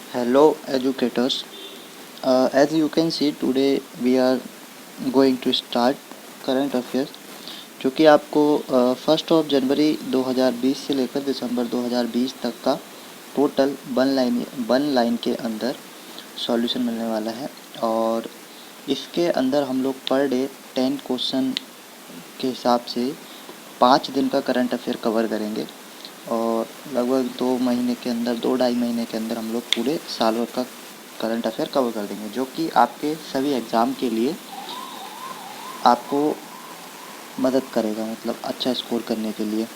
Hello, educators. As you can see, today we are going to start current affairs, जो कि आपको 1 जनवरी 2020 से लेकर दिसंबर 2020 तक का टोटल वन लाइन के अंदर सॉल्यूशन मिलने वाला है। और इसके अंदर हम लोग पर डे 10 क्वेश्चन के हिसाब से 5 दिन का करंट अफेयर कवर करेंगे और लगभग 2 महीने के अंदर 2-2.5 महीने के अंदर हम लोग पूरे साल भर का करंट अफेयर कवर कर देंगे, जो कि आपके सभी एग्ज़ाम के लिए आपको मदद करेगा, मतलब अच्छा स्कोर करने के लिए।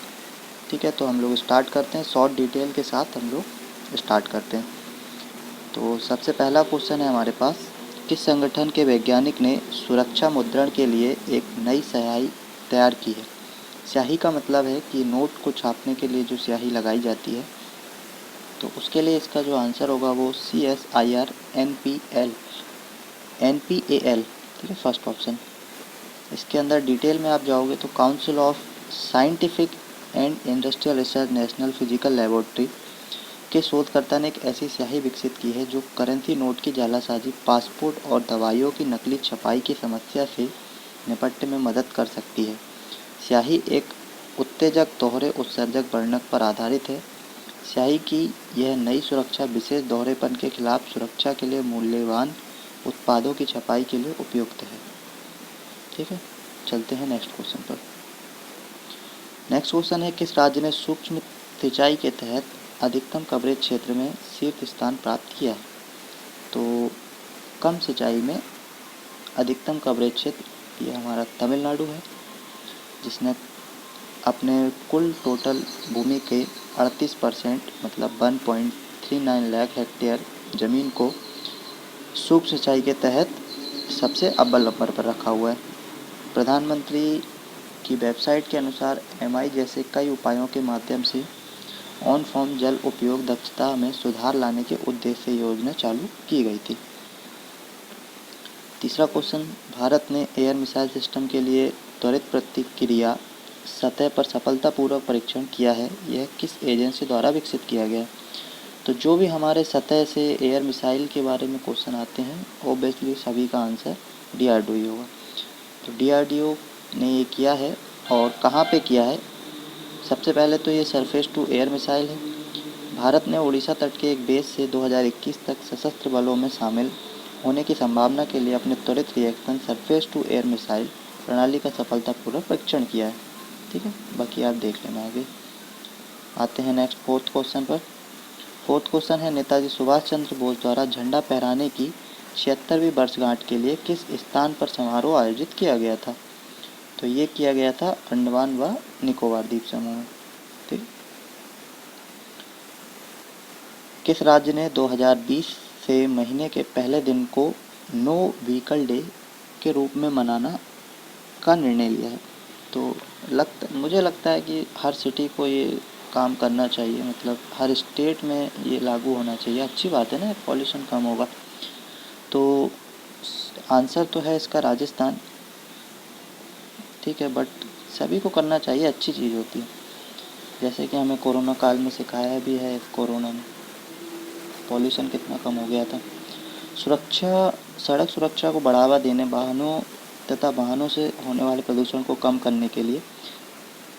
ठीक है, तो हम लोग स्टार्ट करते हैं। शॉर्ट डिटेल के साथ हम लोग स्टार्ट करते हैं। तो सबसे पहला क्वेश्चन है हमारे पास, किस संगठन के वैज्ञानिक ने सुरक्षा मुद्रण के लिए एक नई स्याही तैयार की है? स्याही का मतलब है कि नोट को छापने के लिए जो स्याही लगाई जाती है, तो उसके लिए इसका जो आंसर होगा वो NPAL, ठीक है, फर्स्ट ऑप्शन। इसके अंदर डिटेल में आप जाओगे तो council of scientific and industrial research national physical laboratory के शोधकर्ता ने एक ऐसी स्याही विकसित की है जो करेंसी नोट की जालासाजी, पासपोर्ट और दवाइयों की नकली छपाई की समस्या से निपटने में मदद कर सकती है। स्याही एक उत्तेजक दोहरे उत्सर्जक वर्णक पर आधारित है। स्याही की यह नई सुरक्षा विशेष दोहरेपन के खिलाफ सुरक्षा के लिए मूल्यवान उत्पादों की छपाई के लिए उपयुक्त है। ठीक है, चलते हैं नेक्स्ट क्वेश्चन पर। नेक्स्ट क्वेश्चन है, किस राज्य ने सूक्ष्म सिंचाई के तहत अधिकतम कवरेज क्षेत्र में शीर्ष स्थान प्राप्त किया है? तो कम सिंचाई में अधिकतम कवरेज क्षेत्र ये हमारा तमिलनाडु है, जिसने अपने कुल टोटल भूमि के 38% मतलब 1.39 लाख हेक्टेयर ज़मीन को सूक्ष्म सिंचाई के तहत सबसे अव्वल नंबर पर रखा हुआ है। प्रधानमंत्री की वेबसाइट के अनुसार एमआई जैसे कई उपायों के माध्यम से ऑन फार्म जल उपयोग दक्षता में सुधार लाने के उद्देश्य से योजना चालू की गई थी। तीसरा क्वेश्चन, भारत ने एयर मिसाइल सिस्टम के लिए त्वरित प्रतिक्रिया सतह पर सफलतापूर्वक परीक्षण किया है। यह किस एजेंसी द्वारा विकसित किया गया? तो जो भी हमारे सतह से एयर मिसाइल के बारे में क्वेश्चन आते हैं, ओबियसली सभी का आंसर DRDO ही होगा। तो DRDO ने ये किया है, और कहाँ पे किया है? सबसे पहले तो ये सरफेस टू एयर मिसाइल है। भारत ने उड़ीसा तट के एक बेस से 2021 तक सशस्त्र बलों में शामिल होने की संभावना के लिए अपने त्वरित reaction surface to air missile प्रणाली का सफलतापूर्वक परीक्षण किया है। ठीक है, बाकी आप देख लेना आगे। आते हैं नेक्स्ट फोर्थ क्वेश्चन पर। फोर्थ क्वेश्चन है, नेताजी सुभाष चंद्र बोस द्वारा झंडा फहराने की 76वीं वर्षगांठ के लिए किस स्थान पर समारोह आयोजित किया गया था? तो ये किया गया था अंडमान व निकोबार द्वीप समूह में। ठीक, किस राज्य ने 2020 से महीने के पहले दिन को नो व्हीकल डे के रूप में मनाना का निर्णय लिया है? तो मुझे लगता है कि हर सिटी को ये काम करना चाहिए, मतलब हर स्टेट में ये लागू होना चाहिए। अच्छी बात है ना, पॉल्यूशन कम होगा। तो आंसर तो है इसका राजस्थान। ठीक है, बट सभी को करना चाहिए, अच्छी चीज़ होती है। जैसे कि हमें कोरोना काल में सिखाया भी है, कोरोना में पॉल्यूशन कितना कम हो गया था। सड़क सुरक्षा को बढ़ावा देने, वाहनों से होने वाले प्रदूषण को कम करने के लिए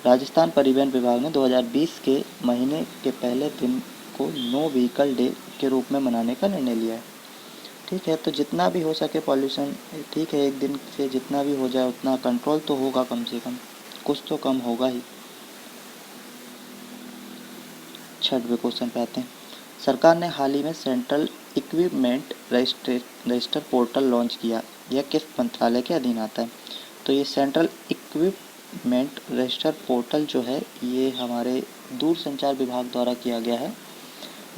राजस्थान परिवहन विभाग ने 2020 के महीने के पहले दिन को नो व्हीकल डे के रूप में मनाने का निर्णय लिया है। ठीक है, तो जितना भी हो सके पॉल्यूशन, ठीक है, एक दिन से जितना भी हो जाए उतना कंट्रोल तो होगा, कम से कम कुछ तो कम होगा ही। छठवें क्वेश्चन पे आते हैं। सरकार ने हाल ही में central equipment register portal launch किया। यह किस मंत्रालय के अधीन आता है? तो ये सेंट्रल इक्विपमेंट रजिस्टर पोर्टल जो है, ये हमारे दूरसंचार विभाग द्वारा किया गया है।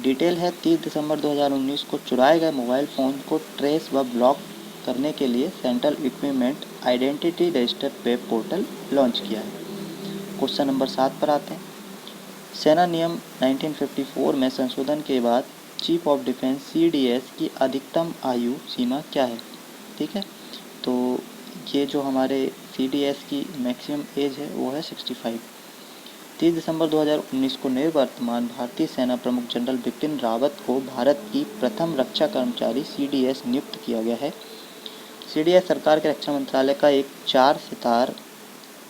डिटेल है, 30 दिसंबर 2019 को चुराए गए मोबाइल फ़ोन को ट्रेस व ब्लॉक करने के लिए central equipment identity register web portal launch किया है। क्वेश्चन नंबर 7 पर आते हैं। सेना नियम 1954 में संशोधन के बाद चीफ ऑफ डिफेंस CDS की अधिकतम आयु सीमा क्या है? ठीक है, तो ये जो हमारे CDS की मैक्सिमम एज है वो है 65। 30 दिसंबर 2019 को निवर्तमान भारतीय सेना प्रमुख जनरल बिपिन रावत को भारत की प्रथम रक्षा कर्मचारी CDS नियुक्त किया गया है। CDS सरकार के रक्षा मंत्रालय का एक 4 सितार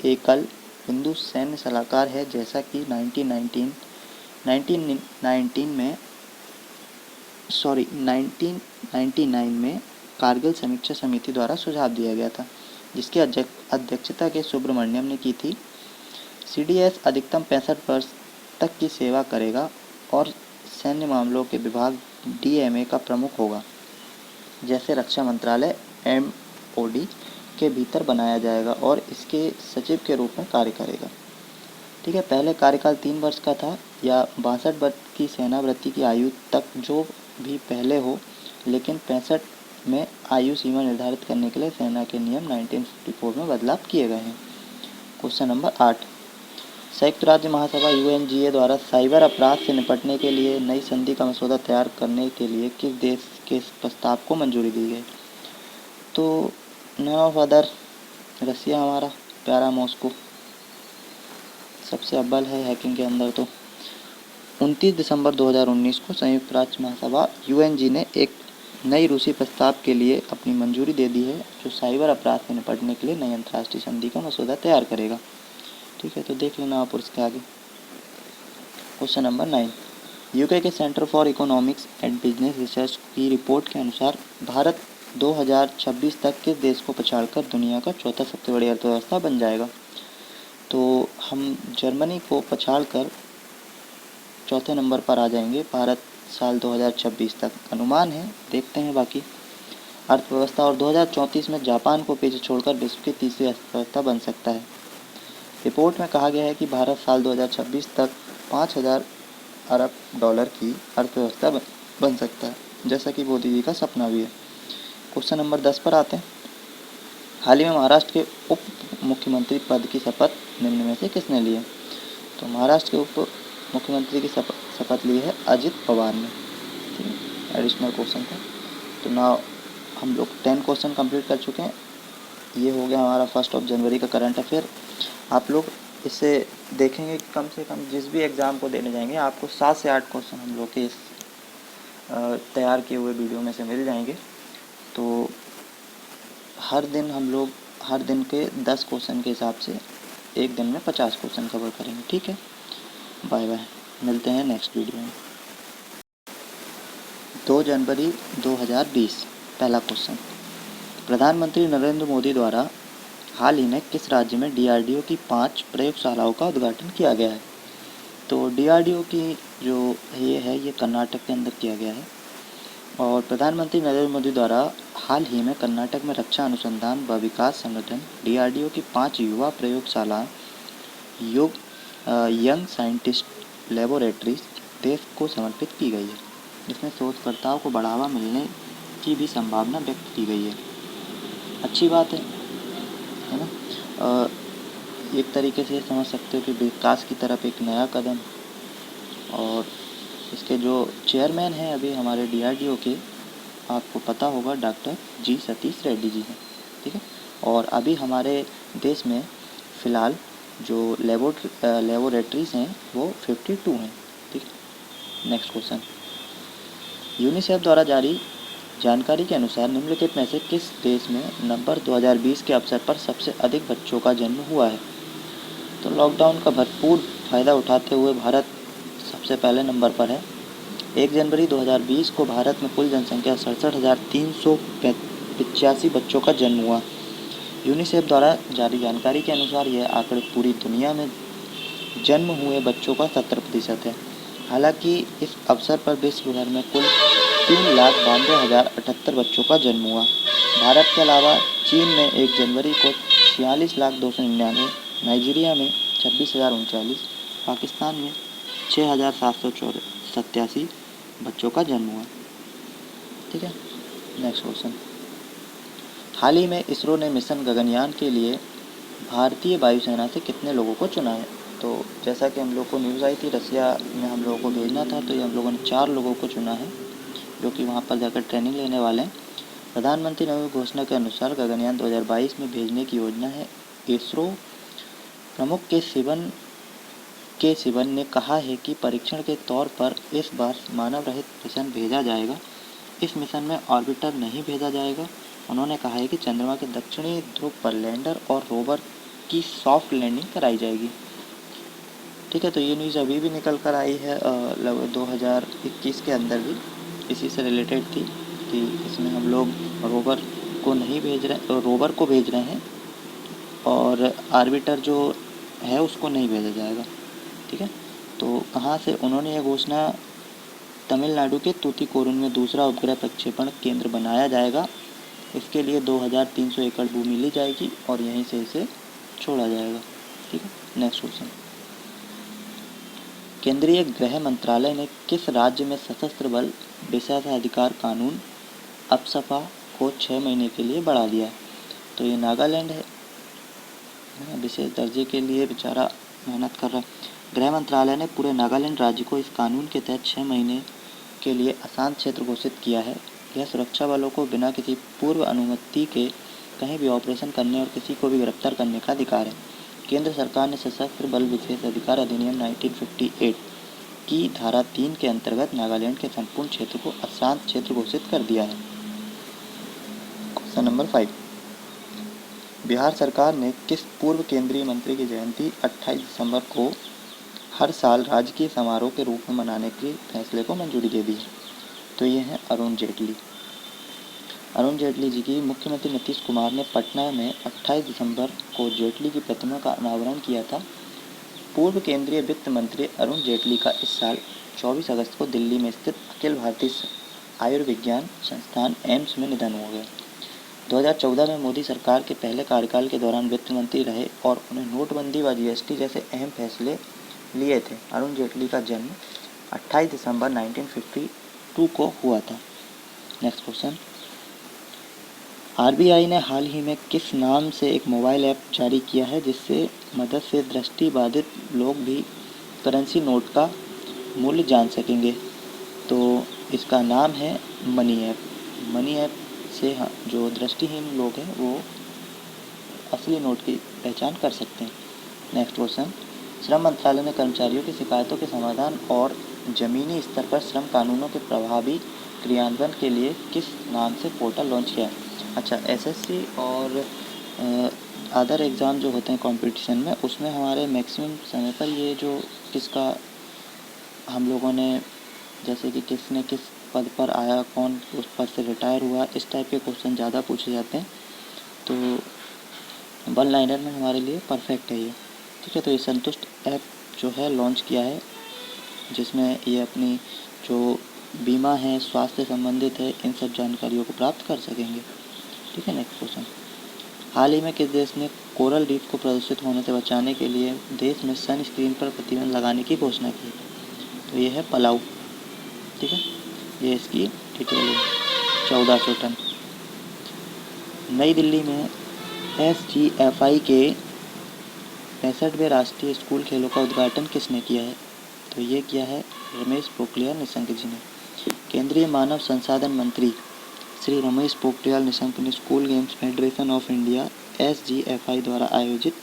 एकल बिंदु सैन्य सलाहकार है, जैसा कि 1999 में कारगिल समीक्षा समिति द्वारा सुझाव दिया गया था, जिसकी अध्यक्षता के सुब्रमण्यम ने की थी। CDS अधिकतम 65 वर्ष तक की सेवा करेगा और सैन्य मामलों के विभाग DMA का प्रमुख होगा, जैसे रक्षा मंत्रालय MOD के भीतर बनाया जाएगा और इसके सचिव के रूप में कार्य करेगा। ठीक है, पहले कार्यकाल 3 वर्ष का था या 62 वर्ष की सेनावृत्ति की आयु तक, जो भी पहले हो, लेकिन 65 में आयु सीमा निर्धारित करने के लिए सेना के नियम 1954 में बदलाव किए गए हैं। क्वेश्चन नंबर 8, संयुक्त राज्य महासभा UNGA द्वारा साइबर अपराध से निपटने के लिए नई संधि का मसौदा तैयार करने के लिए किस देश के प्रस्ताव को मंजूरी दी गई? तो नन ऑफ अदर रसिया, हमारा प्यारा मॉस्को सबसे अव्वल है हैकिंग के अंदर। तो 29 दिसंबर 2019 को संयुक्त राज्य महासभा UNG ने एक नई रूसी प्रस्ताव के लिए अपनी मंजूरी दे दी है, जो साइबर अपराध से निपटने के लिए नई अंतर्राष्ट्रीय संधि का मसौदा तैयार करेगा। ठीक है, तो देख लेना आप उसके आगे। क्वेश्चन नंबर 9, UK के centre for economics and business research की रिपोर्ट के अनुसार भारत 2026 तक किस देश को पछाड़कर दुनिया का चौथा सबसे बड़ी अर्थव्यवस्था बन जाएगा? तो हम जर्मनी को पछाड़कर चौथे नंबर पर आ जाएंगे भारत साल 2026 तक, अनुमान है, देखते हैं बाकी अर्थव्यवस्था। और 2034 में जापान को पीछे छोड़कर विश्व की तीसरी अर्थव्यवस्था बन सकता है। रिपोर्ट में कहा गया है कि भारत साल 2026 तक 5,000 अरब डॉलर की अर्थव्यवस्था बन सकता है, जैसा कि मोदी जी का सपना भी है। क्वेश्चन नंबर 10 पर आते हैं। हाल ही में महाराष्ट्र के उप मुख्यमंत्री पद की शपथ निम्न में से किसने ली है? तो महाराष्ट्र के उप मुख्यमंत्री की शपथ ली है अजित पवार ने। ठीक है, एडिशनल क्वेश्चन था। तो नाउ हम लोग 10 क्वेश्चन कंप्लीट कर चुके हैं। ये हो गया हमारा 1 जनवरी का करंट अफेयर। आप लोग इसे देखेंगे कि कम से कम जिस भी एग्ज़ाम को देने जाएंगे आपको 7 से 8 क्वेश्चन हम लोग के इस तैयार किए हुए वीडियो में से मिल जाएंगे। तो हर दिन हम लोग हर दिन के 10 क्वेश्चन के हिसाब से एक दिन में 50 क्वेश्चन कवर करेंगे। ठीक है, बाय बाय, मिलते हैं नेक्स्ट वीडियो में। 2 जनवरी 2020, पहला क्वेश्चन, प्रधानमंत्री नरेंद्र मोदी द्वारा हाल ही में किस राज्य में DRDO की 5 प्रयोगशालाओं का उद्घाटन किया गया है? तो DRDO की जो ये कर्नाटक के अंदर किया गया है। और प्रधानमंत्री नरेंद्र मोदी द्वारा हाल ही में कर्नाटक में रक्षा अनुसंधान व विकास संगठन DRDO की 5 युवा प्रयोगशालाएं यंग साइंटिस्ट लेबोरेटरीज देश को समर्पित की गई है। इसमें शोधकर्ताओं को बढ़ावा मिलने की भी संभावना व्यक्त की गई है। अच्छी बात है ना? एक तरीके से समझ सकते हो कि विकास की तरफ एक नया कदम। और इसके जो चेयरमैन हैं अभी हमारे DRDO के, आपको पता होगा, डॉक्टर G सतीश रेड्डी जी हैं। ठीक है, और अभी हमारे देश में फ़िलहाल जो लेबोरेटरीज हैं वो 52 हैं। ठीक है, नेक्स्ट क्वेश्चन, यूनिसेफ द्वारा जारी जानकारी के अनुसार निम्नलिखित में से किस देश में नवंबर 2020 के अवसर पर सबसे अधिक बच्चों का जन्म हुआ है? तो लॉकडाउन का भरपूर फ़ायदा उठाते हुए भारत सबसे पहले नंबर पर है। 1 जनवरी 2020 को भारत में कुल जनसंख्या 67,385 बच्चों का जन्म हुआ। यूनिसेफ द्वारा जारी जानकारी के अनुसार यह आंकड़े पूरी दुनिया में जन्म हुए बच्चों का 70% है। हालांकि इस अवसर पर विश्व भर में कुल 3,92,078 बच्चों का जन्म हुआ। भारत के अलावा चीन में 1 जनवरी को 46,299, नाइजीरिया में 26,039, पाकिस्तान में 6,787 बच्चों का जन्म हुआ। ठीक है, नेक्स्ट क्वेश्चन, हाल ही में इसरो ने मिशन गगनयान के लिए भारतीय वायुसेना से कितने लोगों को चुना है? तो जैसा कि हम लोग को न्यूज़ आई थी, रसिया में हम लोगों को भेजना था, तो ये हम लोगों ने 4 लोगों को चुना है, जो कि वहाँ पर जाकर ट्रेनिंग लेने वाले हैं। प्रधानमंत्री नवी घोषणा के अनुसार गगनयान 2022 में भेजने की योजना है। इसरो प्रमुख के शिवन के सिवन ने कहा है कि परीक्षण के तौर पर इस बार मानव रहित मिशन भेजा जाएगा। इस मिशन में ऑर्बिटर नहीं भेजा जाएगा। उन्होंने कहा है कि चंद्रमा के दक्षिणी ध्रुव पर लैंडर और रोवर की सॉफ्ट लैंडिंग कराई जाएगी। ठीक है, तो ये न्यूज़ अभी भी निकल कर आई है लगभग 2021 के अंदर भी इसी से रिलेटेड थी कि इसमें हम लोग रोवर को नहीं भेज रहे, रोवर को भेज रहे हैं और आर्बिटर जो है उसको नहीं भेजा जाएगा। ठीक है, तो कहाँ से उन्होंने यह घोषणा, तमिलनाडु के तूतीकोरिन में दूसरा उपग्रह प्रक्षेपण केंद्र बनाया जाएगा। इसके लिए 2300 एकड़ भूमि ली जाएगी और यहीं से इसे छोड़ा जाएगा। ठीक है, नेक्स्ट क्वेश्चन। केंद्रीय गृह मंत्रालय ने किस राज्य में सशस्त्र बल विशेषाधिकार कानून अफस्पा को 6 महीने के लिए बढ़ा दिया है? तो ये नागालैंड है। विशेष दर्जे के लिए बेचारा मेहनत कर रहा है। गृह मंत्रालय ने पूरे नागालैंड राज्य को इस कानून के तहत 6 महीने के लिए अशांत क्षेत्र घोषित किया है। यह सुरक्षा बलों को बिना किसी पूर्व अनुमति के कहीं भी ऑपरेशन करने और किसी को भी गिरफ्तार करने का अधिकार है। केंद्र सरकार ने सशस्त्र बल विशेष अधिकार अधिनियम 1958 की धारा 3 के अंतर्गत नागालैंड के संपूर्ण क्षेत्र को अशांत क्षेत्र घोषित कर दिया है। Question number 5। बिहार सरकार ने किस पूर्व केंद्रीय मंत्री की जयंती 28 दिसंबर को हर साल राजकीय समारोह के रूप में मनाने के फैसले को मंजूरी दे दी है? तो ये हैं अरुण जेटली। अरुण जेटली जी की मुख्यमंत्री नीतीश कुमार ने पटना में 28 दिसंबर को जेटली की प्रतिमा का अनावरण किया था। पूर्व केंद्रीय वित्त मंत्री अरुण जेटली का इस साल 24 अगस्त को दिल्ली में स्थित अखिल भारतीय आयुर्विज्ञान संस्थान एम्स में निधन हो गया। 2014 में मोदी सरकार के पहले कार्यकाल के दौरान वित्त मंत्री रहे और उन्हें नोटबंदी व जीएसटी जैसे अहम फैसले लिए थे। अरुण जेटली का जन्म 28 दिसंबर 1952 को हुआ था। Next question. आरबीआई ने हाल ही में किस नाम से एक मोबाइल ऐप जारी किया है जिससे मदद से दृष्टिबाधित लोग भी करेंसी नोट का मूल्य जान सकेंगे? तो इसका नाम है मनी ऐप। मनी ऐप से जो दृष्टिहीन लोग हैं वो असली नोट की पहचान कर सकते हैं। Next question. श्रम मंत्रालय ने कर्मचारियों की शिकायतों के समाधान और ज़मीनी स्तर पर श्रम कानूनों के प्रभावी क्रियान्वयन के लिए किस नाम से पोर्टल लॉन्च किया है? अच्छा, एसएससी और अदर एग्ज़ाम जो होते हैं कंपटीशन में, उसमें हमारे मैक्सिमम समय पर ये जो किसका हम लोगों ने, जैसे कि किसने किस पद पर आया, कौन उस पद से रिटायर हुआ, इस टाइप के क्वेश्चन ज़्यादा पूछे जाते हैं। तो वन लाइनर में हमारे लिए परफेक्ट है ये। ठीक है, तो ये संतुष्ट ऐप जो है लॉन्च किया है जिसमें ये अपनी जो बीमा है, स्वास्थ्य संबंधित है, इन सब जानकारियों को प्राप्त कर सकेंगे। ठीक है, नेक्स्ट क्वेश्चन। हाल ही में किस देश ने कोरल रीफ को प्रदूषित होने से बचाने के लिए देश में सनस्क्रीन पर प्रतिबंध लगाने की घोषणा की? तो ये है पलाऊ। ठीक है, ये इसकी डिटेल है। 1400 टन। नई दिल्ली में SGFI के 65वें राष्ट्रीय स्कूल खेलों का उद्घाटन किसने किया है? तो ये किया है रमेश पोखरियाल निशंक जी ने। केंद्रीय मानव संसाधन मंत्री श्री रमेश पोखरियाल निशंक ने school games federation of India SGFI द्वारा आयोजित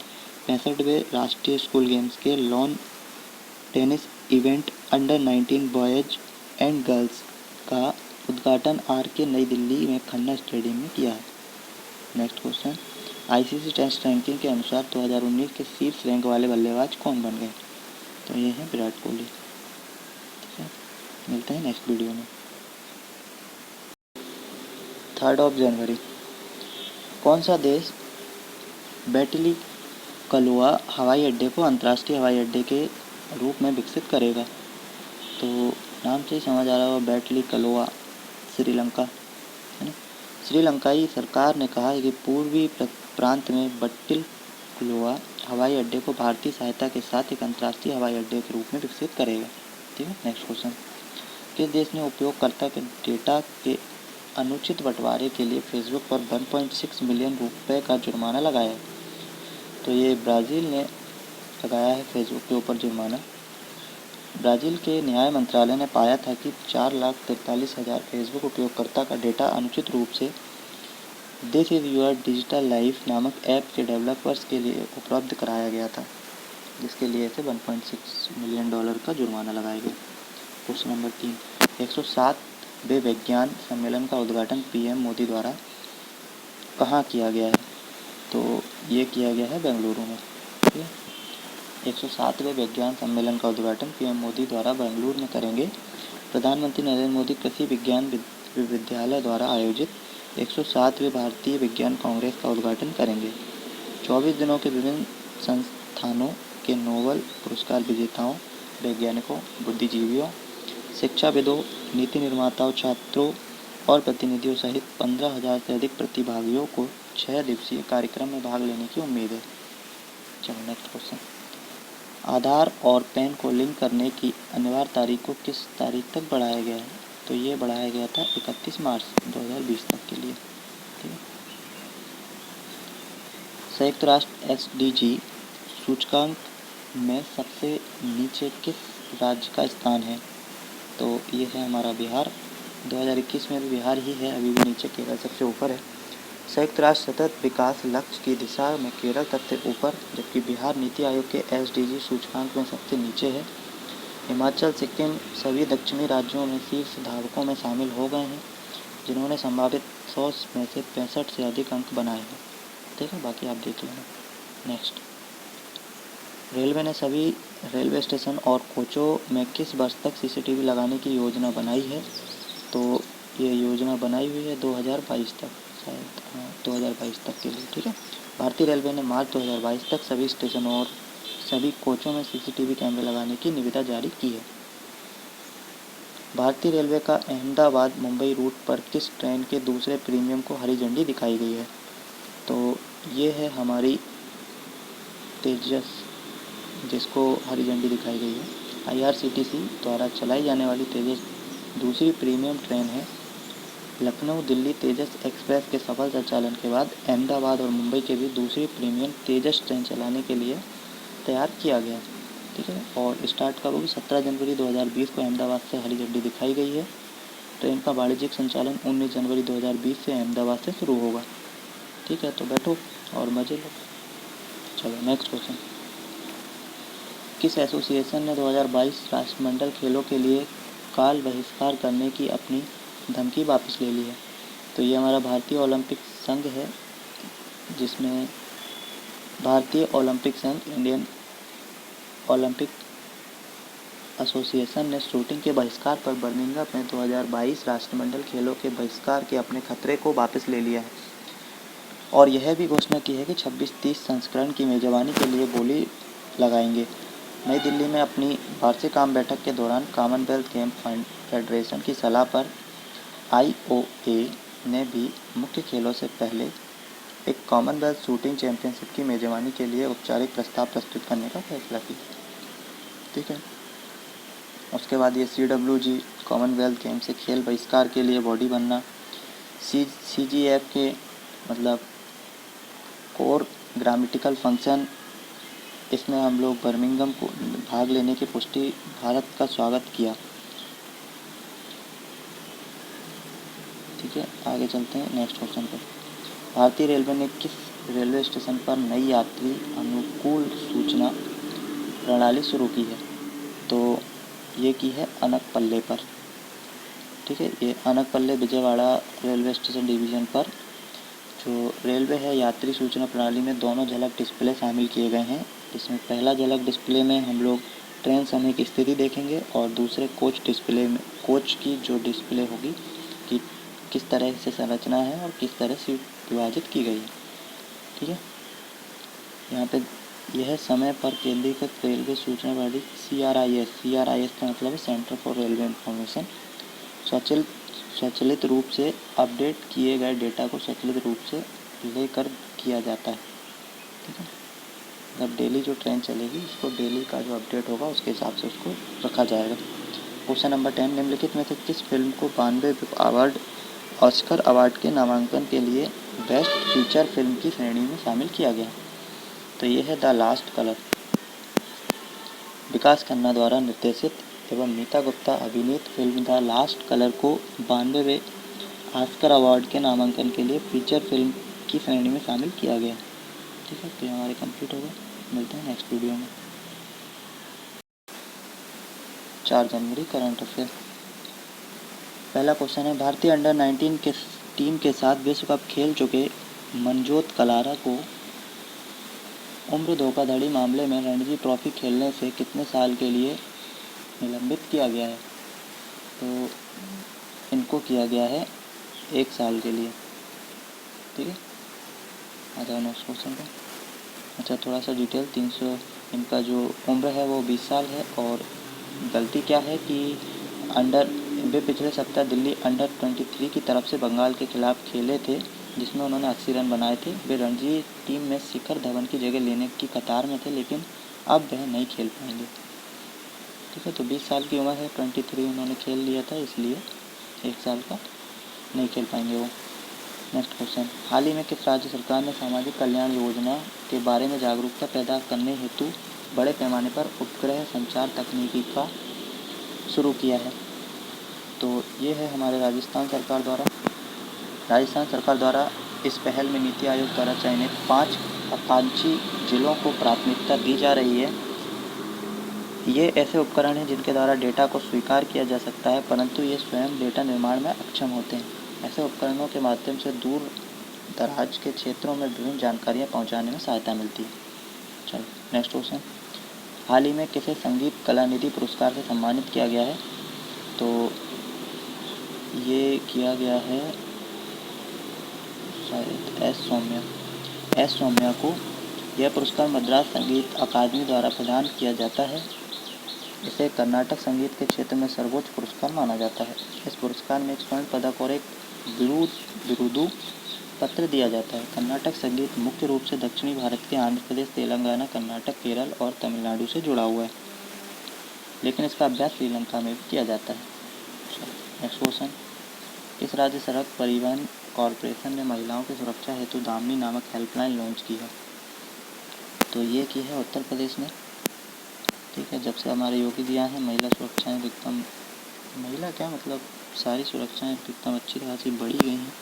65वें राष्ट्रीय स्कूल गेम्स के lawn tennis event under 19 boys and girls का उद्घाटन RK नई दिल्ली में खन्ना स्टेडियम में किया है। Next question. ICC test ranking के अनुसार 2019 के शीर्ष रैंक वाले बल्लेबाज कौन बन गए? तो ये है विराट कोहली। ठीक है, मिलते हैं नेक्स्ट वीडियो में। 3 जनवरी। कौन सा देश बैटली कलोआ हवाई अड्डे को अंतर्राष्ट्रीय हवाई अड्डे के रूप में विकसित करेगा? तो नाम से ही समझ आ रहा होगा, बैटली कलोआ श्रीलंका है ना। श्रीलंकाई सरकार ने कहा है कि पूर्वी प्रांत में बट्टिल कलोआ हवाई अड्डे को भारतीय सहायता के साथ एक अंतर्राष्ट्रीय हवाई अड्डे के रूप में विकसित करेगा। ठीक है, नेक्स्ट क्वेश्चन। किस देश ने उपयोगकर्ता के डेटा के अनुचित बंटवारे के लिए फेसबुक पर 1.6 मिलियन रुपए का जुर्माना लगाया है? तो ये ब्राज़ील ने लगाया है फेसबुक के ऊपर जुर्माना। ब्राज़ील के न्याय मंत्रालय ने पाया था कि 4,43,000 फेसबुक उपयोगकर्ता का डेटा अनुचित रूप से this is your digital life नामक ऐप के डेवलपर्स के लिए उपलब्ध कराया गया था। जिसके लिए इसे $1.6 मिलियन का जुर्माना लगाया गया। क्वेश्चन नंबर 3, 107वें विज्ञान सम्मेलन का उद्घाटन पीएम मोदी द्वारा कहाँ किया गया है? तो ये किया गया है बेंगलुरु में। ठीक है, 107वें विज्ञान सम्मेलन का उद्घाटन पीएम मोदी द्वारा बेंगलुरु में करेंगे। प्रधानमंत्री नरेंद्र मोदी कृषि विज्ञान विश्वविद्यालय द्वारा आयोजित 107वें भारतीय विज्ञान कांग्रेस का उद्घाटन करेंगे। 24 दिनों के विभिन्न संस्थानों के नोबेल पुरस्कार विजेताओं, वैज्ञानिकों, बुद्धिजीवियों, शिक्षाविदों, नीति निर्माताओं, छात्रों और प्रतिनिधियों सहित 15,000 से अधिक प्रतिभागियों को 6 दिवसीय कार्यक्रम में भाग लेने की उम्मीद है। चलो नेक्स्ट क्वेश्चन, आधार और पैन को लिंक करने की अनिवार्य तारीख को किस तारीख तक बढ़ाया गया है? तो ये बढ़ाया गया था 31 मार्च 2020 तक के लिए। ठीक है, संयुक्त राष्ट्र SDG सूचकांक में सबसे नीचे किस राज्य का स्थान है? तो ये है हमारा बिहार। 2021 में भी बिहार ही है, अभी भी नीचे, केरल सबसे ऊपर है। संयुक्त राष्ट्र सतत विकास लक्ष्य की दिशा में केरल सबसे ऊपर, जबकि बिहार नीति आयोग के SDG सूचकांक में सबसे नीचे है। हिमाचल, सिक्किम सभी दक्षिणी राज्यों में शीर्ष धावकों में शामिल हो गए हैं, जिन्होंने संभावित 100 में से 65 से अधिक अंक बनाए हैं। ठीक है, बाकी आप देख लेना। नेक्स्ट, रेलवे ने सभी रेलवे स्टेशन और कोचों में किस वर्ष तक CCTV लगाने की योजना बनाई है? तो ये योजना बनाई हुई है 2022 तक, शायद 2022 तक के लिए। ठीक है, भारतीय रेलवे ने मार्च 2022 तक सभी स्टेशनों और सभी कोचों में CCTV कैमरे लगाने की निविदा जारी की है। भारतीय रेलवे का अहमदाबाद मुंबई रूट पर किस ट्रेन के दूसरे प्रीमियम को हरी झंडी दिखाई गई है? तो ये है हमारी तेजस, जिसको हरी झंडी दिखाई गई है। IRCTC द्वारा चलाई जाने वाली तेजस दूसरी प्रीमियम ट्रेन है। लखनऊ दिल्ली तेजस एक्सप्रेस के सफल संचालन के बाद अहमदाबाद और मुंबई के बीच दूसरी प्रीमियम तेजस ट्रेन चलाने के लिए तैयार किया गया। ठीक है, और स्टार्ट कब होगी? 17 जनवरी 2020 को अहमदाबाद से हरी झंडी दिखाई गई है। ट्रेन का वाणिज्यिक संचालन 19 जनवरी 2020 से अहमदाबाद से शुरू होगा। ठीक है, तो बैठो और मजे लो। चलो नेक्स्ट क्वेश्चन, किस एसोसिएशन ने 2022 राष्ट्रमंडल खेलों के लिए काल बहिष्कार करने की अपनी धमकी वापस ले ली है? तो ये हमारा भारतीय ओलंपिक संघ है, जिसमें भारतीय ओलंपिक संघ, इंडियन ओलंपिक एसोसिएशन ने शूटिंग के बहिष्कार पर बर्मिंघम में 2022 राष्ट्रमंडल खेलों के बहिष्कार के अपने खतरे को वापस ले लिया है और यह भी घोषणा की है कि 26-30 संस्करण की मेजबानी के लिए बोली लगाएंगे। नई दिल्ली में अपनी वार्षिक आम बैठक के दौरान कॉमनवेल्थ गेम फेडरेशन की सलाह पर IOA ने भी मुख्य खेलों से पहले एक कॉमनवेल्थ शूटिंग चैंपियनशिप की मेजबानी के लिए औपचारिक प्रस्ताव प्रस्तुत करने का फैसला किया। ठीक है, उसके बाद ये CWG कॉमनवेल्थ गेम से खेल बहिष्कार के लिए बॉडी बनना, CGF के मतलब कोर ग्रामेटिकल फंक्शन, इसमें हम लोग बर्मिंघम को भाग लेने की पुष्टि, भारत का स्वागत किया। ठीक है, आगे चलते हैं नेक्स्ट क्वेश्चन पर। भारतीय रेलवे ने किस रेलवे स्टेशन पर नई यात्री अनुकूल सूचना प्रणाली शुरू की है? तो ये की है अनकपल्ले पर। ठीक है, ये अनकपल्ले विजयवाड़ा रेलवे स्टेशन डिवीज़न पर जो रेलवे है यात्री सूचना प्रणाली में दोनों झलक डिस्प्ले शामिल किए गए हैं, जिसमें पहला झलक डिस्प्ले में हम लोग ट्रेन समय की स्थिति देखेंगे और दूसरे कोच डिस्प्ले में कोच की जो डिस्प्ले होगी कि किस तरह से संरचना है और किस तरह से विभाजित की गई है। ठीक है, यहाँ पे यह समय पर केंद्रीकृत रेलवे सूचना प्रणाली CRIS का मतलब है सेंटर फॉर रेलवे इंफॉर्मेशन, स्वचालित रूप से अपडेट किए गए डेटा को स्वचालित रूप से लेकर किया जाता है। ठीक है, मतलब डेली जो ट्रेन चलेगी उसको डेली का जो अपडेट होगा उसके हिसाब से उसको रखा जाएगा। क्वेश्चन नंबर 10, निम्नलिखित में से किस फिल्म को 92 ऑस्कर अवार्ड के नामांकन के लिए बेस्ट फीचर फिल्म की श्रेणी में शामिल किया गया? तो ये है द लास्ट कलर। विकास खन्ना द्वारा निर्देशित एवं नीता गुप्ता अभिनीत फिल्म द लास्ट कलर को 92वें ऑस्कर अवार्ड के नामांकन के लिए फीचर फिल्म की श्रेणी में शामिल किया गया। ठीक है, तो हमारे कंप्लीट हो गए। मिलते हैं नेक्स्ट वीडियो में। 4 जनवरी करंट अफेयर। पहला क्वेश्चन है, भारतीय अंडर 19 के टीम के साथ विश्व कप खेल चुके मनजोत कलारा को उम्र धोखाधड़ी मामले में रणजी ट्रॉफी खेलने से कितने साल के लिए निलंबित किया गया है? तो इनको किया गया है 1 साल के लिए। ठीक है, आ जाओ नेक्स्ट क्वेश्चन पे। अच्छा, थोड़ा सा डिटेल 300, इनका जो उम्र है वो 20 साल है। और गलती क्या है कि वे पिछले सप्ताह दिल्ली अंडर 23 की तरफ से बंगाल के खिलाफ खेले थे, जिसमें उन्होंने 80 रन बनाए थे। वे रणजी टीम में शिखर धवन की जगह लेने की कतार में थे, लेकिन अब वह नहीं खेल पाएंगे। ठीक है, तो 20 साल की उम्र है, 23 उन्होंने खेल लिया था, इसलिए 1 साल का नहीं खेल पाएंगे वो। नेक्स्ट क्वेश्चन, हाल ही में किस राज्य सरकार ने सामाजिक कल्याण योजना के बारे में जागरूकता पैदा करने हेतु बड़े पैमाने पर उपग्रह संचार तकनीकी का शुरू किया है? तो ये है हमारे राजस्थान सरकार द्वारा। राजस्थान सरकार द्वारा इस पहल में नीति आयोग द्वारा चयनित 5 आकांक्षी जिलों को प्राथमिकता दी जा रही है। ये ऐसे उपकरण हैं जिनके द्वारा डेटा को स्वीकार किया जा सकता है, परंतु ये स्वयं डेटा निर्माण में अक्षम होते हैं। ऐसे उपकरणों के माध्यम से दूर दराज के क्षेत्रों में विभिन्न जानकारियाँ पहुँचाने में सहायता मिलती है। चलो नेक्स्ट क्वेश्चन, हाल ही में किसे संगीत कलानिधि पुरस्कार से सम्मानित किया गया है? तो ये किया गया है शायद एस सौम्या को। यह पुरस्कार मद्रास संगीत अकादमी द्वारा प्रदान किया जाता है। इसे कर्नाटक संगीत के क्षेत्र में सर्वोच्च पुरस्कार माना जाता है। इस पुरस्कार में एक स्वर्ण पदक और एक बिरुदु पत्र दिया जाता है। कर्नाटक संगीत मुख्य रूप से दक्षिणी भारत के आंध्र प्रदेश, तेलंगाना, कर्नाटक, केरल और तमिलनाडु से जुड़ा हुआ है, लेकिन इसका अभ्यास श्रीलंका में भी किया जाता है। नेक्स्ट क्वेश्चन, इस राज्य सड़क परिवहन कॉरपोरेशन ने महिलाओं की सुरक्षा हेतु दामिनी नामक हेल्पलाइन लॉन्च की है? तो ये की है उत्तर प्रदेश में। ठीक है, जब से हमारे योगी जी आए हैं, महिला सुरक्षाएं एकदम, महिला क्या मतलब सारी सुरक्षाएं एकदम अच्छी तरह से बढ़ी गई हैं,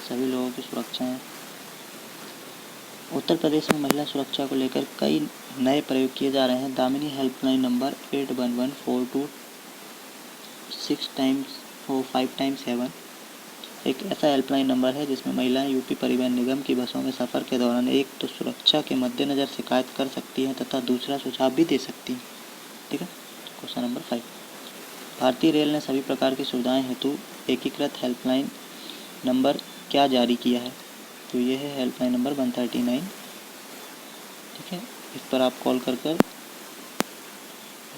सभी लोगों की सुरक्षाएं। उत्तर प्रदेश में महिला सुरक्षा को लेकर कई नए प्रयोग किए जा रहे हैं। दामिनी हेल्पलाइन नंबर 811426x5x7 एक ऐसा हेल्पलाइन नंबर है जिसमें महिलाएं यूपी परिवहन निगम की बसों में सफ़र के दौरान एक तो सुरक्षा के मद्देनज़र शिकायत कर सकती हैं तथा दूसरा सुझाव भी दे सकती हैं। ठीक है, क्वेश्चन नंबर 5, भारतीय रेल ने सभी प्रकार की सुविधाएं हेतु एकीकृत हेल्पलाइन नंबर क्या जारी किया है? तो ये है हेल्पलाइन नंबर 139। ठीक है, इस पर आप कॉल कर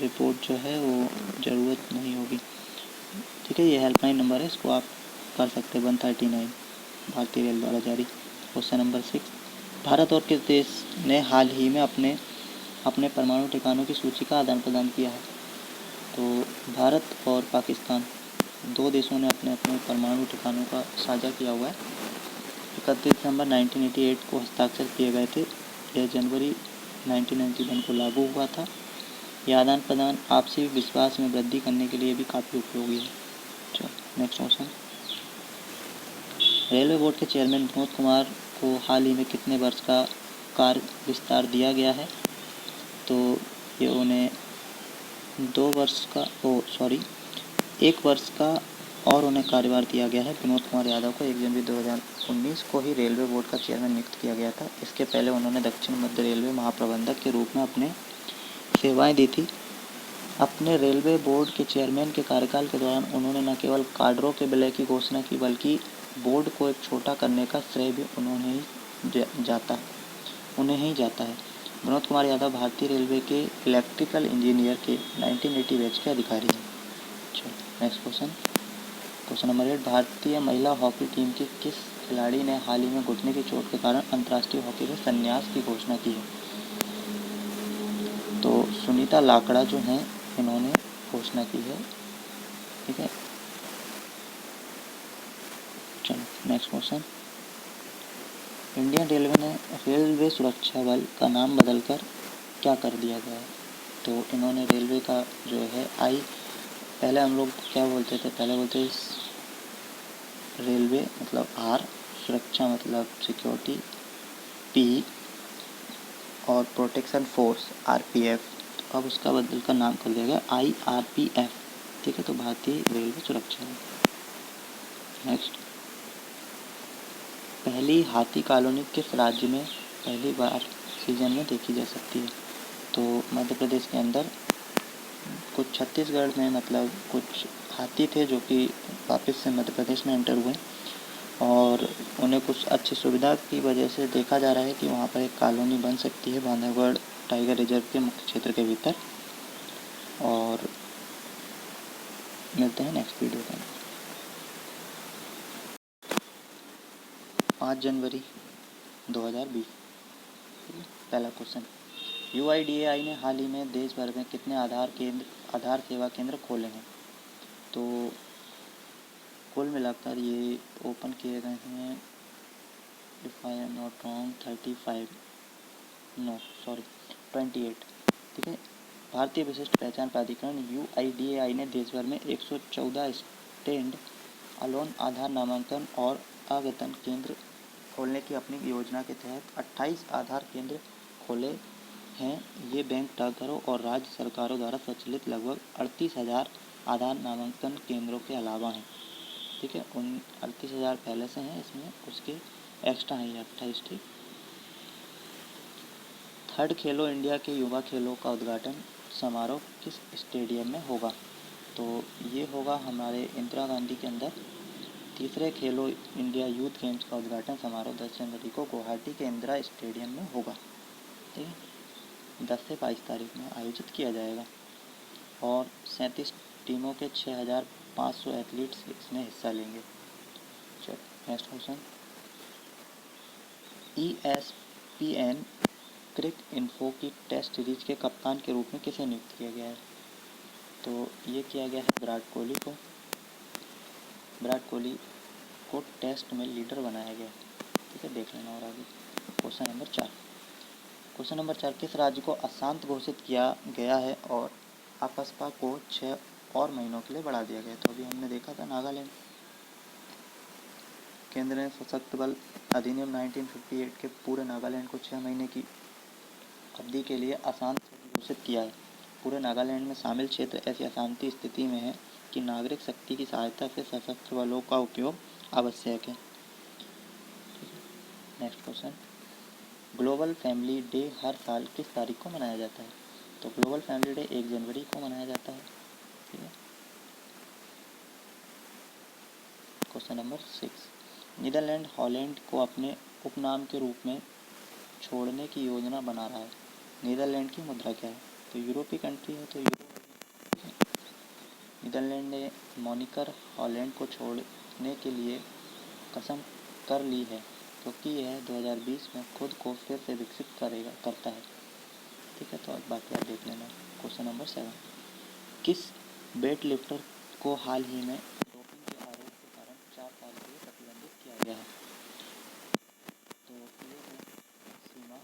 रिपोर्ट जो है वो ज़रूरत नहीं होगी। ठीक है, ये हेल्पलाइन नंबर है, इसको आप कर सकते हैं 139, भारतीय रेल द्वारा जारी। क्वेश्चन नंबर 6, भारत और किस देश ने हाल ही में अपने परमाणु ठिकानों की सूची का आदान प्रदान किया है? तो भारत और पाकिस्तान, 2 देशों ने अपने अपने परमाणु ठिकानों का साझा किया हुआ है। 31 दिसंबर 1988 को हस्ताक्षर किए गए थे। यह जनवरी 1991 को लागू हुआ था। यह आदान प्रदान आपसी विश्वास में वृद्धि करने के लिए भी काफ़ी उपयोगी है। चलो नेक्स्ट क्वेश्चन, रेलवे बोर्ड के चेयरमैन विनोद कुमार को हाल ही में कितने वर्ष का कार्य विस्तार दिया गया है? तो ये उन्हें 1 वर्ष का और उन्हें कार्यभार दिया गया है। विनोद कुमार यादव को 1 जनवरी 2019 को ही रेलवे बोर्ड का चेयरमैन नियुक्त किया गया था। इसके पहले उन्होंने दक्षिण मध्य रेलवे महाप्रबंधक के रूप में अपने सेवाएं दी थी। अपने रेलवे बोर्ड के चेयरमैन के कार्यकाल के दौरान उन्होंने न केवल काडरों के विलय की घोषणा की, बल्कि बोर्ड को एक छोटा करने का श्रेय भी उन्हें ही जाता है। विनोद कुमार यादव भारतीय रेलवे के इलेक्ट्रिकल इंजीनियर के 1980 बैच के अधिकारी हैं। चलो नेक्स्ट क्वेश्चन नंबर 8, भारतीय महिला हॉकी टीम के किस खिलाड़ी ने हाल ही में घुटने की चोट के कारण अंतर्राष्ट्रीय हॉकी से संन्यास की घोषणा की है? तो सुनीता लाकड़ा जो हैं, इन्होंने घोषणा की है। ठीक है, चलो नेक्स्ट क्वेश्चन, इंडियन रेलवे ने रेलवे सुरक्षा बल का नाम बदलकर क्या कर दिया गया है? तो इन्होंने रेलवे का जो है पहले हम लोग क्या बोलते थे, पहले बोलते रेलवे मतलब आर, सुरक्षा मतलब सिक्योरिटी पी, और प्रोटेक्शन फोर्स आरपीएफ, अब उसका बदल कर नाम कर दिया गया IRPF, ठीक है, तो भारतीय रेलवे सुरक्षा है। नेक्स्ट, पहली हाथी कॉलोनी किस राज्य में पहली बार सीजन में देखी जा सकती है? तो मध्य प्रदेश के अंदर कुछ छत्तीसगढ़ में मतलब कुछ हाथी थे जो कि वापस से मध्य प्रदेश में एंटर हुए और उन्हें कुछ अच्छी सुविधा की वजह से देखा जा रहा है कि वहाँ पर एक कॉलोनी बन सकती है बांधवगढ़ टाइगर रिजर्व के मुख्य क्षेत्र के भीतर। और मिलते हैं नेक्स्ट वीडियो के अंदर। 5 जनवरी 2020। पहला क्वेश्चन, UIDAI ने हाल ही में देश भर में कितने आधार सेवा केंद्र खोले हैं? तो कुल मिलाकर ये ओपन किए गए हैं, if I am not wrong 28, ठीक है। भारतीय विशिष्ट पहचान प्राधिकरण UIDAI ने देश भर में 114 स्टैंड अलोन आधार नामांकन और अद्यतन केंद्र खोलने की अपनी योजना के तहत 28 आधार केंद्र खोले हैं। ये बैंक, डाकघरों और राज्य सरकारों द्वारा संचालित लगभग 38,000 आधार नामांकन केंद्रों के अलावा हैं, ठीक है। उन 38,000 पहले से हैं, इसमें उसके एक्स्ट्रा हैं 28, ठीक। थर्ड खेलो इंडिया के युवा खेलों का उद्घाटन समारोह किस स्टेडियम में होगा? तो ये होगा हमारे इंदिरा गांधी के अंदर। तीसरे खेलो इंडिया यूथ गेम्स का उद्घाटन समारोह 10 जनवरी को गुवाहाटी के इंदिरा स्टेडियम में होगा, ठीक है। 10 से 22 तारीख में आयोजित किया जाएगा और 37 टीमों के 6,500 एथलीट्स इसमें हिस्सा लेंगे। चलो नेक्स्ट क्वेश्चन, ESPN क्रिक इन्फो की टेस्ट सीरीज के कप्तान के रूप में किसे नियुक्त किया गया है? तो ये किया गया है विराट कोहली को। विराट कोहली को टेस्ट में लीडर बनाया गया, ठीक है, देख लेना। और आगे क्वेश्चन नंबर 4। क्वेश्चन नंबर 4, किस राज्य को अशांत घोषित किया गया है और आपसपा को 6 और महीनों के लिए बढ़ा दिया गया? तो अभी हमने देखा था नागालैंड। केंद्र ने सशक्त बल अधिनियम 1958 के पूरे नागालैंड को 6 महीने की अवधि के लिए अशांत घोषित किया है। पूरे नागालैंड में शामिल क्षेत्र ऐसी अशांति स्थिति में है कि नागरिक शक्ति की सहायता से सशस्त्र बलों का उपयोग आवश्यक है। Next question, global family day हर साल किस तारीख को मनाया जाता है? तो ग्लोबल फैमिली डे 1 जनवरी को मनाया जाता है, ठीक है। क्वेश्चन नंबर 6, नीदरलैंड हॉलैंड को अपने उपनाम के रूप में छोड़ने की योजना बना रहा है। नीदरलैंड की मुद्रा क्या है? तो यूरोपीय कंट्री है, तो यूरो। नीदरलैंड ने मॉनिकर हॉलैंड को छोड़ने के लिए कसम कर ली है क्योंकि यह 2020 में खुद को फिर से विकसित करता है, ठीक है। तो बाकी आप देख लेना। क्वेश्चन नंबर 7, किस वेट लिफ्टर को हाल ही में डोपिंग के आरोप के कारण 4 साल के लिए प्रतिबंधित किया गया है? तो ये है सीमा,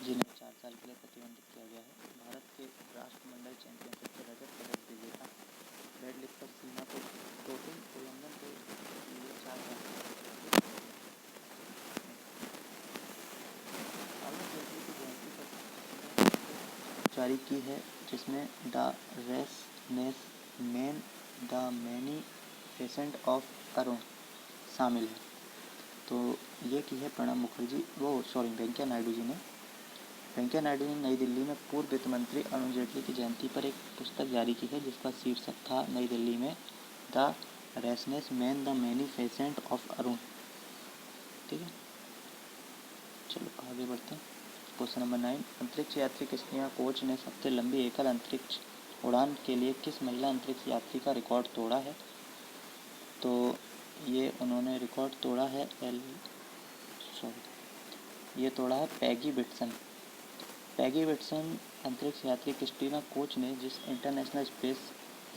जिन्हें 4 साल के लिए प्रतिबंधित किया गया है। भारत के राष्ट्रमंडल चैंपियनशिप के रजत पदक विजेता वेट लिफ्टर सीमा को डोपिंग उल्लंघन के लिए 4 साल जारी की है, जिसमें the restless man the magnificent of Arun शामिल है। तो ये की है प्रणब मुखर्जी वेंकैया नायडू जी ने। वेंकैया नायडू ने नई दिल्ली में पूर्व वित्त मंत्री अरुण जेटली की जयंती पर एक पुस्तक जारी की है जिसका शीर्षक था नई दिल्ली में the restless man the magnificent of Arun, ठीक है। चलो आगे बढ़ते हैं। क्वेश्चन नंबर 9, अंतरिक्ष यात्री क्रिस्टिना कोच ने सबसे लंबी एकल अंतरिक्ष उड़ान के लिए किस महिला अंतरिक्ष यात्री का रिकॉर्ड तोड़ा है? तो ये उन्होंने रिकॉर्ड तोड़ा है ये तोड़ा है पैगी विटसन। पैगी विटसन अंतरिक्ष यात्री क्रिस्टिना कोच ने जिस इंटरनेशनल स्पेस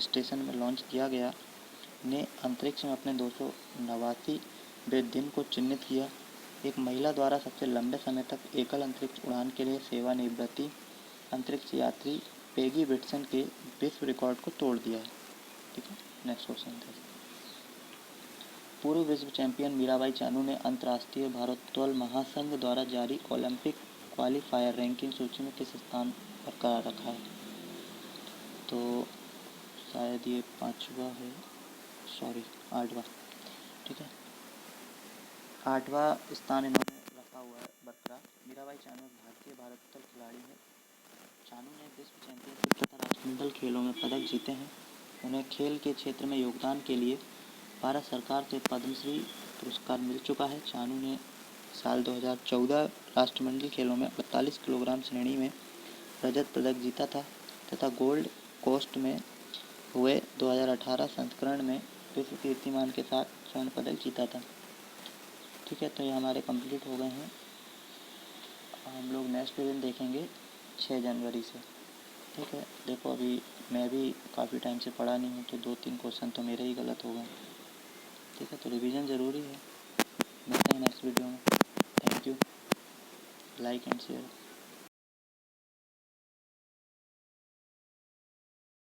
स्टेशन में लॉन्च किया गया ने अंतरिक्ष में अपने 289वें दिन को चिन्हित किया। एक महिला द्वारा सबसे लंबे समय तक एकल अंतरिक्ष उड़ान के लिए सेवानिवृत्ति अंतरिक्ष यात्री पैगी विटसन के विश्व रिकॉर्ड को तोड़ दिया है, ठीक है। नेक्स्ट क्वेश्चन, पूर्व विश्व चैंपियन मीराबाई चानू ने अंतर्राष्ट्रीय भारोत्तोलन महासंघ द्वारा जारी ओलंपिक क्वालिफायर रैंकिंग सूची में किस स्थान बरकरार रखा है? तो शायद ये 5वां है, सॉरी 8वां, ठीक है। 8वां स्थान इन्होंने रखा हुआ है बरकरार। मीराबाई चानू एक भारतीय भारोत्तोलन खिलाड़ी है। चानू ने विश्व चैंपियनशिप तथा राष्ट्रमंडल खेलों में पदक जीते हैं। उन्हें खेल के क्षेत्र में योगदान के लिए भारत सरकार से पद्मश्री पुरस्कार मिल चुका है। चानू ने साल 2014 राष्ट्रमंडल खेलों में 48 किलोग्राम श्रेणी में रजत पदक जीता था तथा गोल्ड कोस्ट में हुए 2018 संस्करण में विश्व कीर्तिमान के साथ स्वर्ण पदक जीता था। ठीक है, तो ये हमारे कंप्लीट हो गए हैं। हम लोग नेक्स्ट दिन देखेंगे 6 जनवरी से। ठीक है, देखो अभी मैं भी काफ़ी टाइम से पढ़ा नहीं हूँ, तो 2-3 क्वेश्चन तो मेरे ही गलत हो गए। ठीक है, तो रिवीजन ज़रूरी है। मिलते हैं नेक्स्ट वीडियो में। Thank you, like and share.